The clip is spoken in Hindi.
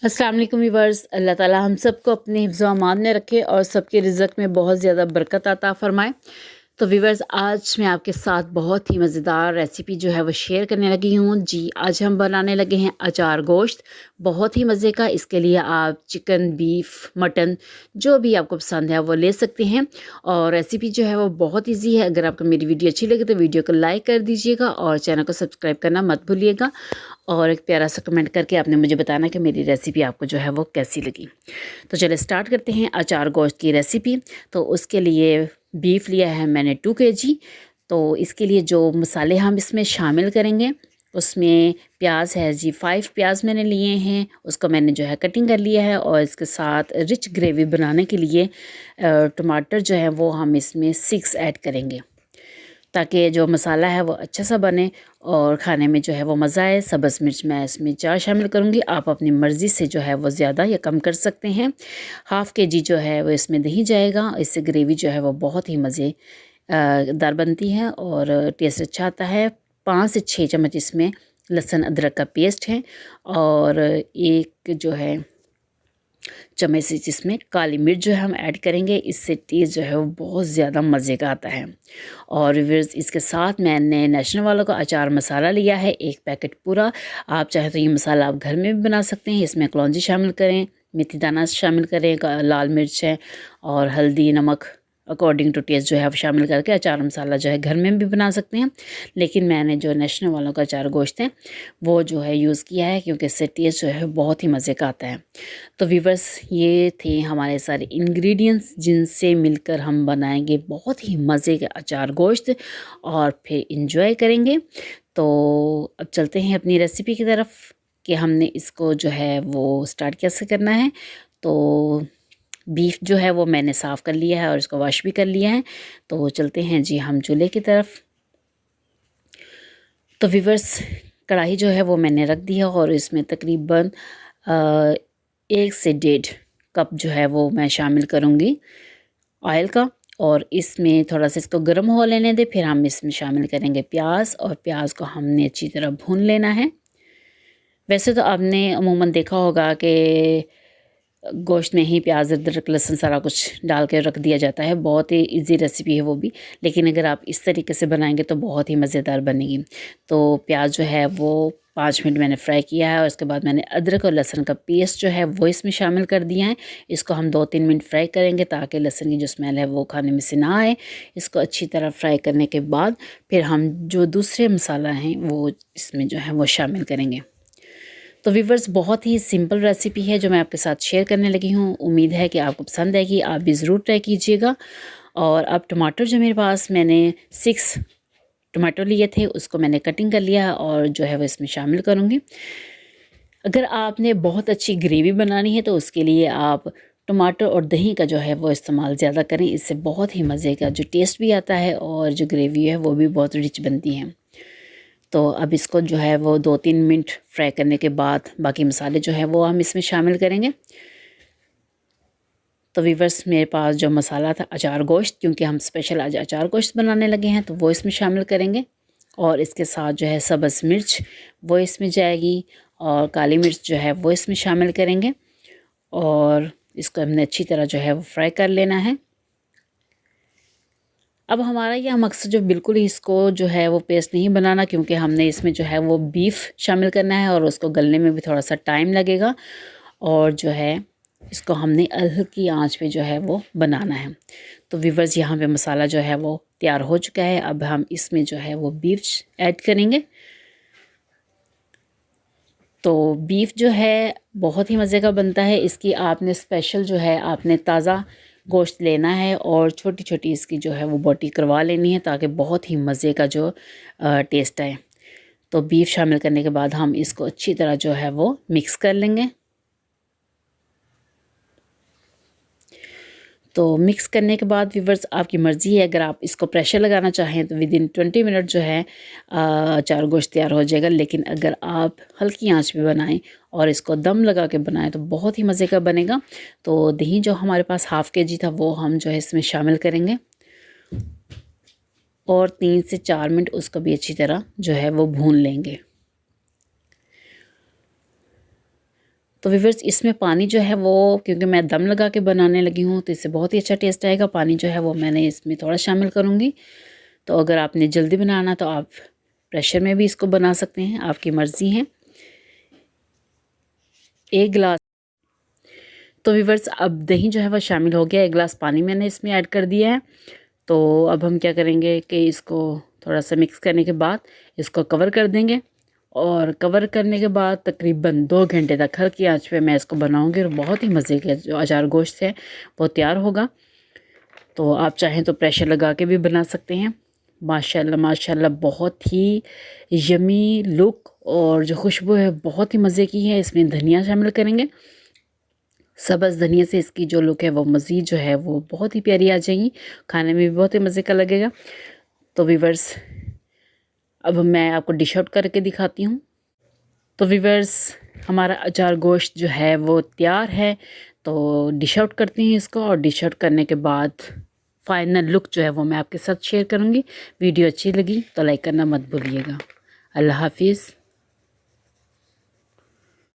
अस्सलाम वालेकुम व्यूअर्स। अल्लाह ताला हम सबको अपने हिफ्ज़ व अमान में रखे और सबके रिज़्क़ में बहुत ज़्यादा बरकत अता फ़रमाए। तो व्यूअर्स, आज मैं आपके साथ बहुत ही मज़ेदार रेसिपी जो है वो शेयर करने लगी हूँ। जी, आज हम बनाने लगे हैं अचार गोश्त, बहुत ही मज़े का। इसके लिए आप चिकन, बीफ, मटन जो भी आपको पसंद है वो ले सकते हैं। और रेसिपी जो है वो बहुत ईजी है। अगर आपको मेरी वीडियो अच्छी लगे तो वीडियो को लाइक कर दीजिएगा और चैनल को सब्सक्राइब करना मत भूलिएगा। और एक प्यारा सा कमेंट करके आपने मुझे बताना कि मेरी रेसिपी आपको जो है वो कैसी लगी। तो चलिए स्टार्ट करते हैं अचार गोश्त की रेसिपी। तो उसके लिए बीफ लिया है मैंने 2 केजी। तो इसके लिए जो मसाले हम इसमें शामिल करेंगे उसमें प्याज है जी, 5 प्याज मैंने लिए हैं, उसको मैंने जो है कटिंग कर लिया है। और इसके साथ रिच ग्रेवी बनाने के लिए टमाटर जो है वो हम इसमें 6 ऐड करेंगे, ताकि जो मसाला है वो अच्छा सा बने और खाने में जो है वो मज़ा आए। सब्ज़ मिर्च मैं इसमें 4 शामिल करूँगी। आप अपनी मर्ज़ी से जो है वो ज़्यादा या कम कर सकते हैं। हाफ़ केजी जो है वो इसमें दही जाएगा। इससे ग्रेवी जो है वो बहुत ही मज़े दार बनती है और टेस्ट अच्छा आता है। 5 से 6 चम्मच इसमें लहसुन अदरक का पेस्ट है और एक जो है चम्मच से जिसमें काली मिर्च जो है हम ऐड करेंगे। इससे टेस्ट जो है वो बहुत ज़्यादा मज़े का आता है। और व्यूअर्स, इसके साथ मैंने नेशनल वालों का अचार मसाला लिया है 1 पैकेट पूरा। आप चाहे तो ये मसाला आप घर में भी बना सकते हैं। इसमें कलौंजी शामिल करें, मेथी दाना शामिल करें, लाल मिर्च है और हल्दी नमक अकॉर्डिंग टू टेस्ट जो है आप शामिल करके अचार मसाला जो है घर में भी बना सकते हैं। लेकिन मैंने जो नेशनल वालों का अचार गोश्त है वो जो है यूज़ किया है, क्योंकि इससे टेस्ट जो है बहुत ही मज़े का आता है। तो व्यूअर्स, ये थे हमारे सारे इंग्रेडिएंट्स जिनसे मिलकर हम बनाएंगे बहुत ही मज़े का अचार गोश्त और फिर इंजॉय करेंगे। तो अब चलते हैं अपनी रेसिपी की तरफ कि हमने इसको जो है वो स्टार्ट कैसे करना है। तो बीफ जो है वो मैंने साफ़ कर लिया है और इसको वॉश भी कर लिया है। तो चलते हैं जी हम चूल्हे की तरफ। तो व्यूअर्स, कढ़ाई जो है वो मैंने रख दी है और इसमें तकरीबन 1 से 1.5 कप जो है वो मैं शामिल करूँगी ऑयल का। और इसमें थोड़ा सा इसको गर्म हो लेने दें, फिर हम इसमें शामिल करेंगे प्याज और प्याज को हमने अच्छी तरह भून लेना है। वैसे तो आपने अमूमन देखा होगा कि गोश्त में ही प्याज अदरक लहसुन सारा कुछ डाल के रख दिया जाता है। बहुत ही इजी रेसिपी है वो भी, लेकिन अगर आप इस तरीके से बनाएंगे तो बहुत ही मज़ेदार बनेगी। तो प्याज जो है वो 5 मिनट मैंने फ्राई किया है और उसके बाद मैंने अदरक और लहसुन का पेस्ट जो है वो इसमें शामिल कर दिया है। इसको हम 2-3 मिनट फ्राई करेंगे ताकि लहसुन की जो स्मेल है वो खाने में से ना आए। इसको अच्छी तरह फ्राई करने के बाद फिर हम जो दूसरे मसाला हैं वो इसमें जो है वो शामिल करेंगे। तो व्यूअर्स, बहुत ही सिंपल रेसिपी है जो मैं आपके साथ शेयर करने लगी हूँ। उम्मीद है कि आपको पसंद आएगी, आप भी ज़रूर ट्राई कीजिएगा। और अब टमाटर जो मेरे पास मैंने 6 टमाटर लिए थे उसको मैंने कटिंग कर लिया और जो है वो इसमें शामिल करूँगी। अगर आपने बहुत अच्छी ग्रेवी बनानी है तो उसके लिए आप टमाटर और दही का जो है वो इस्तेमाल ज़्यादा करें। इससे बहुत ही मज़े का जो टेस्ट भी आता है और जो ग्रेवी है वो भी बहुत रिच बनती है। तो अब इसको जो है वो 2-3 मिनट फ्राई करने के बाद बाकी मसाले जो है वो हम इसमें शामिल करेंगे। तो व्यूअर्स, मेरे पास जो मसाला था अचार गोश्त, क्योंकि हम स्पेशल आज अचार गोश्त बनाने लगे हैं तो वो इसमें शामिल करेंगे। और इसके साथ जो है सब्ज़ मिर्च वो इसमें जाएगी और काली मिर्च जो है वो इसमें शामिल करेंगे। और इसको हमने अच्छी तरह जो है वो फ्राई कर लेना है। अब हमारा यह मकसद जो बिल्कुल ही इसको जो है वो पेस्ट नहीं बनाना, क्योंकि हमने इसमें जो है वो बीफ शामिल करना है और उसको गलने में भी थोड़ा सा टाइम लगेगा। और जो है इसको हमने हल्की आंच पे जो है वो बनाना है। तो व्यूअर्स, यहाँ पे मसाला जो है वो तैयार हो चुका है। अब हम इसमें जो है वो बीफ ऐड करेंगे। तो बीफ जो है बहुत ही मज़े का बनता है। इसकी आपने स्पेशल जो है आपने ताज़ा गोश्त लेना है और छोटी छोटी इसकी जो है वो बोटी करवा लेनी है ताकि बहुत ही मज़े का जो टेस्ट आए। तो बीफ शामिल करने के बाद हम इसको अच्छी तरह जो है वो मिक्स कर लेंगे। तो मिक्स करने के बाद व्यूअर्स, आपकी मर्ज़ी है, अगर आप इसको प्रेशर लगाना चाहें तो विदिन 20 मिनट जो है अचार गोश्त तैयार हो जाएगा। लेकिन अगर आप हल्की आंच पे बनाएं और इसको दम लगा के बनाएं तो बहुत ही मज़े का बनेगा। तो दही जो हमारे पास हाफ़ केजी था वो हम जो है इसमें शामिल करेंगे और 3 से 4 मिनट उसको भी अच्छी तरह जो है वो भून लेंगे। तो व्यूअर्स इसमें पानी जो है वो, क्योंकि मैं दम लगा के बनाने लगी हूँ तो इससे बहुत ही अच्छा टेस्ट आएगा। पानी जो है वो मैंने इसमें थोड़ा शामिल करूँगी। तो अगर आपने जल्दी बनाना तो आप प्रेशर में भी इसको बना सकते हैं, आपकी मर्ज़ी है। 1 गिलास। तो व्यूअर्स अब दही जो है वो शामिल हो गया, 1 गिलास पानी मैंने इसमें ऐड कर दिया है। तो अब हम क्या करेंगे कि इसको थोड़ा सा मिक्स करने के बाद इसको कवर कर देंगे, और कवर करने के बाद तकरीबन 2 घंटे तक हल्की आंच पे मैं इसको बनाऊंगी, और बहुत ही मज़े का जो अचार गोश्त है वो तैयार होगा। तो आप चाहें तो प्रेशर लगा के भी बना सकते हैं। माशाल्लाह माशाल्लाह बहुत ही यमी लुक और जो खुशबू है बहुत ही मज़े की है। इसमें धनिया शामिल करेंगे, सब्ज़ धनिया से इसकी जो लुक है वो मज़ीद जो है वो बहुत ही प्यारी आ जाएगी, खाने में भी बहुत ही मज़े का लगेगा। तो व्यूअर्स अब मैं आपको डिश आउट करके दिखाती हूँ। तो व्यूअर्स हमारा अचार गोश्त जो है वो तैयार है। तो डिश आउट करते हैं इसको, और डिश आउट करने के बाद फाइनल लुक जो है वो मैं आपके साथ शेयर करूँगी। वीडियो अच्छी लगी तो लाइक करना मत भूलिएगा। अल्लाह हाफिज़।